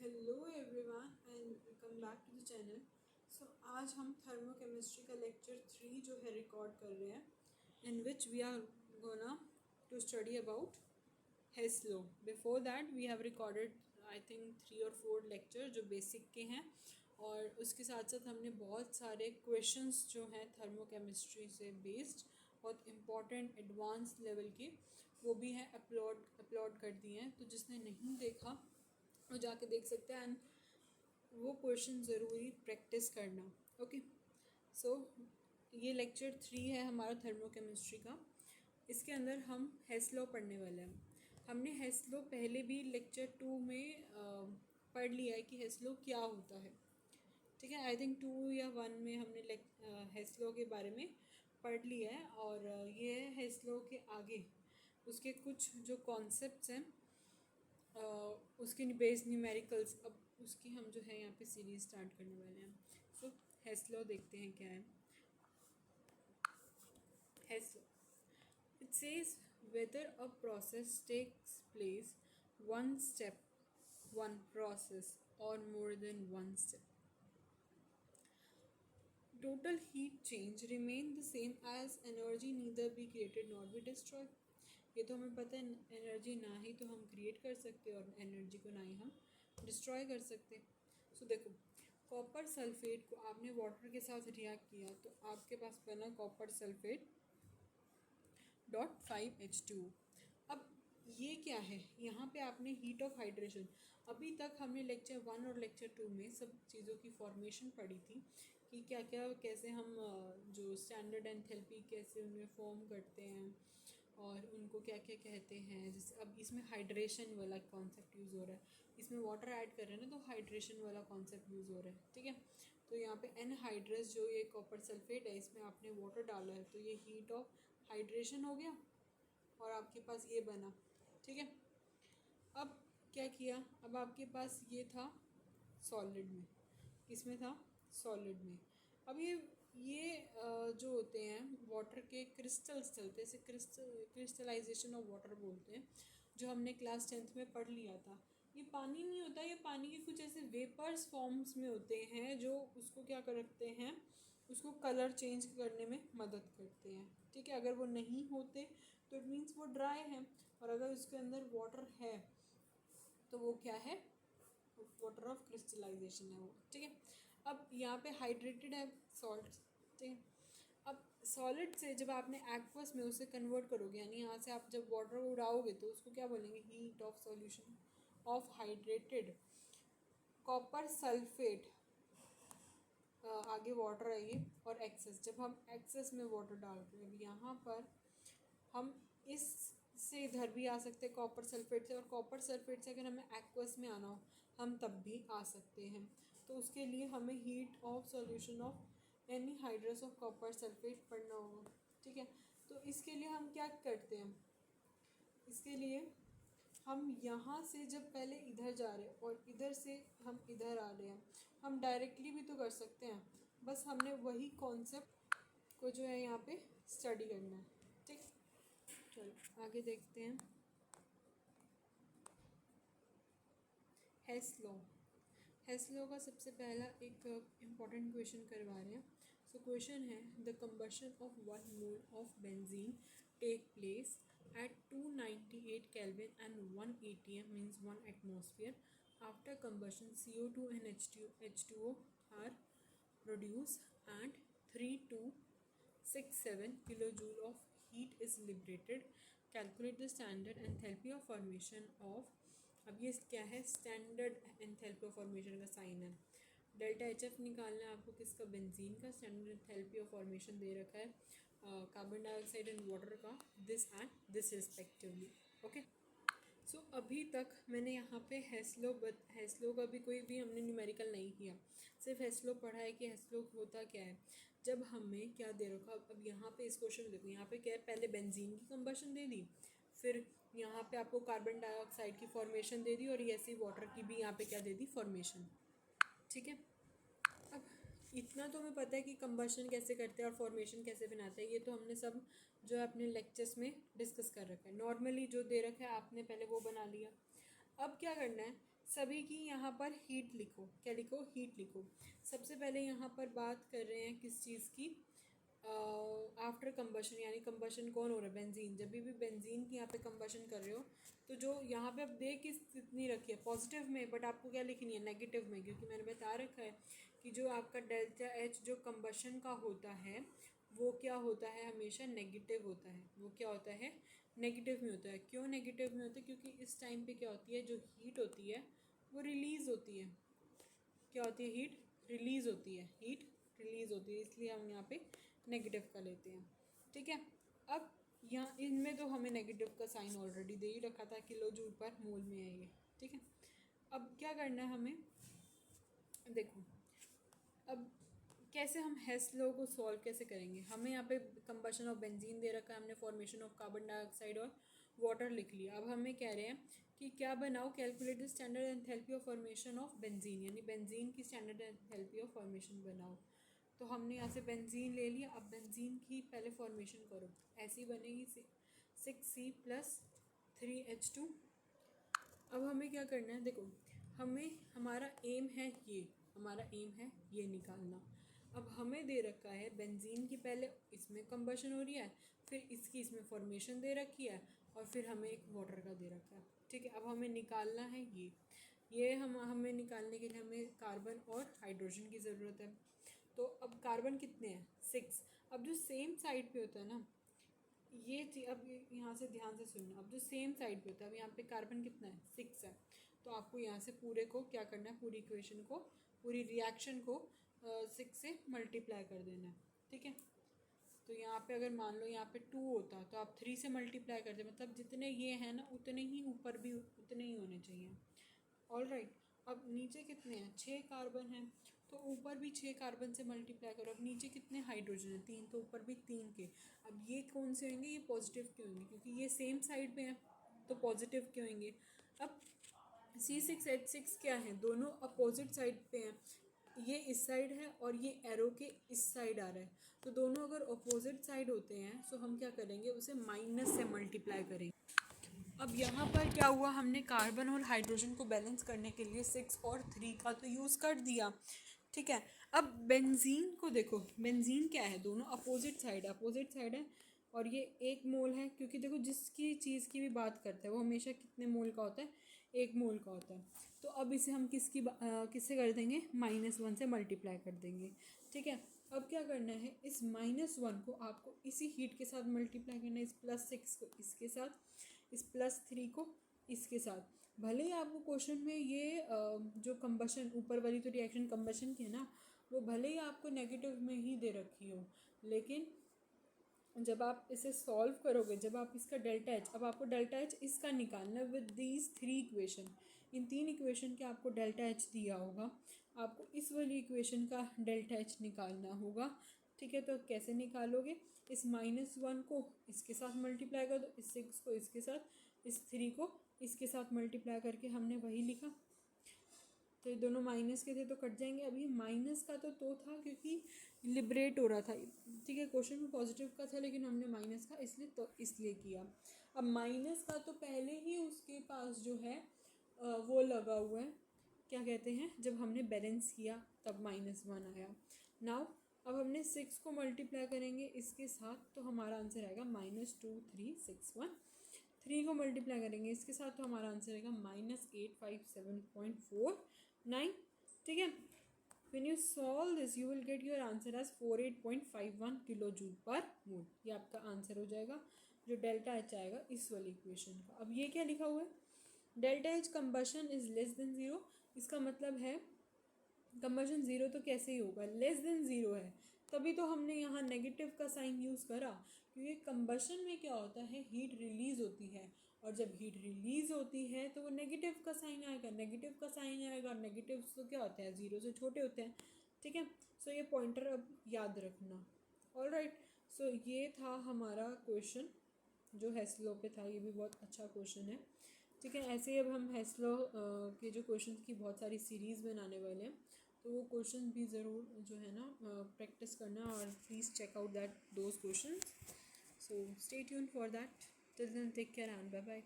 Hello everyone and welcome back to the channel. So आज हम thermochemistry का lecture 3 जो है रिकॉर्ड कर रहे हैं, in which we are gonna to study about Hess law. Before that we have recorded I think 3 और 4 lecture जो बेसिक के हैं, और उसके साथ साथ हमने बहुत सारे क्वेश्चंस जो हैं थर्मोकेमिस्ट्री से बेस्ड, बहुत इम्पॉर्टेंट एडवांस लेवल के, वो भी हैं अपलोड कर दिए हैं। तो जिसने नहीं देखा वो जाके देख सकते हैं, एंड वो क्वेश्चन ज़रूरी प्रैक्टिस करना। ओके, सो ये लेक्चर 3 है हमारा थर्मोकेमिस्ट्री का। इसके अंदर हम हेस लॉ पढ़ने वाले हैं। हमने हेस लॉ पहले भी लेक्चर 2 में पढ़ लिया है कि हेस लॉ क्या होता है। ठीक है, आई थिंक 2 या 1 में हमने हेस लॉ के बारे में पढ़ लिया है, और ये है हेस लॉ के आगे उसके कुछ जो कॉन्सेप्ट्स हैं, उसके बेस न्यूमेरिकल्स। अब उसकी हम जो है यहाँ पे सीरीज स्टार्ट करने वाले हैं। सो हेस लॉ देखते हैं क्या है। Hess law, it says whether a process takes place one step, one process और more than one step, total heat change remain the same as energy neither be created nor be destroyed। ये तो हमें पता है, energy ना ही तो हम create कर सकते और एनर्जी को ना ही हम डिस्ट्रॉय कर सकते। सो देखो, कॉपर सल्फेट को आपने वाटर के साथ रिएक्ट किया तो आपके पास बना कॉपर सल्फेट .5H2। अब ये क्या है, यहाँ पे आपने हीट ऑफ हाइड्रेशन, अभी तक हमने लेक्चर 1 और लेक्चर 2 में सब चीज़ों की फॉर्मेशन पढ़ी थी कि क्या क्या कैसे हम जो स्टैंडर्ड एंथैल्पी कैसे उनमें फॉर्म करते हैं और उनको क्या क्या कहते हैं। जैसे अब इसमें हाइड्रेशन वाला कॉन्सेप्ट यूज़ हो रहा है, इसमें वाटर ऐड कर रहे हैं ना, तो हाइड्रेशन वाला कॉन्सेप्ट यूज़ हो रहा है। ठीक है, तो यहाँ पे एनहाइड्रस जो ये कॉपर सल्फेट है, इसमें आपने वाटर डाला है तो ये हीट ऑफ हाइड्रेशन हो गया और आपके पास ये बना। ठीक है, अब क्या किया, अब आपके पास ये था सॉलिड में, इसमें था सॉलिड में। अब ये जो होते हैं वाटर के क्रिस्टल्स चलते हैं, इसे क्रिस्टलाइजेशन ऑफ वाटर बोलते हैं, जो हमने क्लास 10th में पढ़ लिया था। ये पानी नहीं होता, ये पानी के कुछ ऐसे वेपर्स फॉर्म्स में होते हैं जो उसको क्या करते हैं, उसको कलर चेंज करने में मदद करते हैं। ठीक है, अगर वो नहीं होते तो इट मीन्स वो ड्राई है, और अगर उसके अंदर वाटर है तो वो क्या है, वाटर ऑफ क्रिस्टलाइजेशन है वो। ठीक है, अब यहाँ पे हाइड्रेटेड है सॉल्ट। ठीक है, अब सॉलिड से जब आपने एक्वस में उसे कन्वर्ट करोगे, यानी यहाँ से आप जब वाटर को उड़ाओगे तो उसको क्या बोलेंगे, heat of solution of hydrated copper sulphate. आगे वाटर है ये, और एक्सेस, जब हम एक्सेस में वाटर डाल रहे हैं, अब यहाँ पर हम इस से इधर भी आ सकते हैं कॉपर सल्फेट से, और कॉपर सल्फेट से अगर हमें एक्वस में आना हो हम तब भी आ सकते हैं। तो उसके लिए हमें heat of solution of anhydrous of copper sulphate पढ़ना होगा। ठीक है, तो इसके लिए हम क्या करते हैं, इसके लिए हम यहाँ से जब पहले इधर जा रहे हैं और इधर से हम इधर आ रहे हैं, हम डायरेक्टली भी तो कर सकते हैं, बस हमने वही कॉन्सेप्ट को जो है यहाँ पे स्टडी करना है। ठीक, चलो आगे देखते हैं। हेस लॉ, हेस लॉ का सबसे पहला एक इम्पॉर्टेंट क्वेश्चन करवा रहे हैं। सो क्वेश्चन है, the combustion of 1 mole of benzene take place at 298 Kelvin and 1 atm means 1 atmosphere. After combustion, CO2 and H2O are produced and 3267 kilojoule of heat is liberated. Calculate the standard enthalpy of formation of, अब ये क्या है, standard enthalpy of formation का sign है। Delta H F निकालना है आपको, किसका, बेंजीन का। स्टैंडर्ड एंथैल्पी ऑफ फॉर्मेशन दे रखा है कार्बन डाइऑक्साइड एंड वाटर का, this and this respectively. Okay, so अभी तक मैंने यहाँ पे हेस लॉ का भी हमने न्यूमेरिकल नहीं किया, सिर्फ हेस लॉ पढ़ा है कि हेस लॉ होता क्या है। जब हमें क्या दे रखा, अब यहाँ पे इस क्वेश्चन में देखो, यहाँ पे क्या है, पहले बेंजीन की कंबशन दे दी, फिर यहाँ पे आपको कार्बन डाइऑक्साइड की फॉर्मेशन दे दी, और ऐसे ही वाटर की भी यहाँ पे क्या दे दी, फॉर्मेशन। ठीक है, अब इतना तो हमें पता है कि कंबशन कैसे करते हैं और फॉर्मेशन कैसे बनाते हैं, ये तो हमने सब जो है अपने लेक्चर्स में डिस्कस कर रखा है। नॉर्मली जो दे रखा है आपने पहले वो बना लिया। अब क्या करना है, सभी की यहाँ पर हीट लिखो, क्या लिखो, हीट लिखो। सबसे पहले यहाँ पर बात कर रहे हैं किस चीज़ की, आफ्टर कंबशन, यानी कंबशन कौन हो रहा है, बेंजीन। जब भी बेंजीन की यहाँ पे कंबशन कर रहे हो तो जो यहाँ पे आप देख कितनी रखी है पॉजिटिव में, बट आपको क्या लिखनी है, नेगेटिव में, क्योंकि मैंने बता रखा है कि जो आपका डेल्टा एच जो कंबशन का होता है वो क्या होता है, हमेशा नेगेटिव होता है। वो क्या होता है, नेगेटिव में होता है। क्यों नेगेटिव में होता है, क्योंकि इस टाइम पे क्या होती है, जो हीट होती है वो रिलीज़ होती है। क्या होती है, हीट रिलीज़ होती है, हीट रिलीज़ होती है, इसलिए हम यहाँ पे नेगेटिव का लेते हैं। ठीक है, अब यहाँ इनमें तो हमें नेगेटिव का साइन ऑलरेडी दे ही रखा था, किलो जूल पर मोल में है ये। ठीक है, अब क्या करना है हमें, देखो अब कैसे हम हेस लॉ को सॉल्व कैसे करेंगे। हमें यहाँ पे कंबशन ऑफ बेंजीन दे रखा है, हमने फॉर्मेशन ऑफ कार्बन डाइऑक्साइड और वाटर लिख लिया। अब हमें कह रहे हैं कि क्या बनाओ, calculate the standard enthalpy of formation of benzene, यानी बेंजीन की स्टैंडर्ड एंथैल्पी ऑफ फॉर्मेशन बनाओ। तो हमने यहाँ से बेंजीन ले लिया। अब बेंजीन की पहले फॉर्मेशन करो, ऐसी बनेगी 6C+3H2। अब हमें क्या करना है, देखो हमें हमारा एम है ये, हमारा एम है ये निकालना। अब हमें दे रखा है बेंजीन की पहले इसमें कंबशन हो रही है, फिर इसकी इसमें फॉर्मेशन दे रखी है, और फिर हमें एक वाटर का दे रखा है। ठीक है, अब हमें निकालना है ये हमें निकालने के लिए हमें कार्बन और हाइड्रोजन की ज़रूरत है। तो अब कार्बन कितने हैं, 6। अब जो सेम साइड पे होता है ना, ये अब यहाँ से ध्यान से सुनना, अब जो सेम साइड पे होता है, अब यहाँ पे कार्बन कितना है, 6 है। तो आपको यहाँ से पूरे को क्या करना है, पूरी इक्वेशन को, पूरी रिएक्शन को 6 से मल्टीप्लाई कर देना है। ठीक है, तो यहाँ पे अगर मान लो यहाँ पे 2 होता तो आप 3 से मल्टीप्लाई कर दे, मतलब जितने ये हैं ना उतने ही ऊपर भी उतने ही होने चाहिए। ऑल राइट, अब नीचे कितने हैं, 6 कार्बन हैं, तो ऊपर भी 6 कार्बन से मल्टीप्लाई करो। अब नीचे कितने हाइड्रोजन हैं, 3, तो ऊपर भी 3 के। अब ये कौन से होंगे, ये पॉजिटिव के होंगे, क्योंकि ये सेम साइड पे हैं तो पॉजिटिव के होंगे। अब C6H6 क्या है, दोनों अपोजिट साइड पे हैं, ये इस साइड है और ये एरो के इस साइड आ रहा है। तो दोनों अगर अपोजिट साइड होते हैं तो हम क्या करेंगे, उसे माइनस से मल्टीप्लाई करेंगे। अब यहाँ पर क्या हुआ, हमने कार्बन और हाइड्रोजन को बैलेंस करने के लिए 6 और 3 का तो यूज़ कर दिया। ठीक है, अब बेंजीन को देखो, बेंजीन क्या है, दोनों अपोजिट साइड है, और ये 1 मोल है, क्योंकि देखो जिसकी चीज़ की भी बात करते हैं वो हमेशा कितने मोल का होता है, 1 मोल का होता है। तो अब इसे हम किससे कर देंगे, -1 से मल्टीप्लाई कर देंगे। ठीक है, अब क्या करना है, इस -1 को आपको इसी हीट के साथ मल्टीप्लाई करना है, इस +6 को इसके साथ, इस +3 को इसके साथ। भले ही आपको क्वेश्चन में ये जो कंबशन ऊपर वाली तो रिएक्शन कंबशन की है ना, वो भले ही आपको नेगेटिव में ही दे रखी हो, लेकिन जब आप इसे सॉल्व करोगे, जब आप इसका डेल्टा एच, अब आपको डेल्टा एच इसका निकालना है with these 3 equation. In 3 equation के आपको डेल्टा एच दिया होगा, आपको इस वाली इक्वेशन का डेल्टा एच निकालना होगा। ठीक है, तो कैसे निकालोगे, इस -1 को इसके साथ मल्टीप्लाई कर दो, इस 6 को इसके साथ, इस 3 को इसके साथ मल्टीप्लाई करके हमने वही लिखा। तो ये दोनों माइनस के थे तो कट जाएंगे। अभी माइनस का तो था क्योंकि लिबरेट हो रहा था। ठीक है, क्वेश्चन में पॉजिटिव का था लेकिन हमने माइनस का इसलिए किया। अब माइनस का तो पहले ही उसके पास जो है वो लगा हुआ है, क्या कहते हैं, जब हमने बैलेंस किया तब -1 आया। नाउ अब हमने 6 को मल्टीप्लाई करेंगे इसके साथ, तो हमारा आंसर आएगा -2361। 3 को मल्टीप्लाई करेंगे इसके साथ तो हमारा आंसर आएगा -857.49। ठीक है, when you solve this you will get your answer as 48.51 kilo joule पर मोल। ये आपका आंसर हो जाएगा, जो डेल्टा एच आएगा इस वाली इक्वेशन का। अब ये क्या लिखा हुआ है, delta H combustion is less than 0। इसका मतलब है कंबशन 0 तो कैसे ही होगा, लेस देन 0 है, तभी तो हमने यहाँ नेगेटिव का साइन यूज़ करा, क्योंकि कंबशन में क्या होता है, हीट रिलीज़ होती है, और जब हीट रिलीज़ होती है तो वो नेगेटिव का साइन आएगा, नेगेटिव का साइन आएगा। नेगेटिव तो क्या होते हैं, 0 से छोटे होते हैं। ठीक है, सो ये पॉइंटर अब याद रखना। ऑल राइट, सो ये था हमारा क्वेश्चन जो हेस्लो पे था, ये भी बहुत अच्छा क्वेश्चन है। ठीक है, ऐसे ही अब हम हेस्लो के जो क्वेश्चन की बहुत सारी सीरीज़ बनाने वाले हैं, तो वो क्वेश्चन भी ज़रूर जो है ना प्रैक्टिस करना, और please check out that those question. So stay tuned for that. Till then take care and bye bye.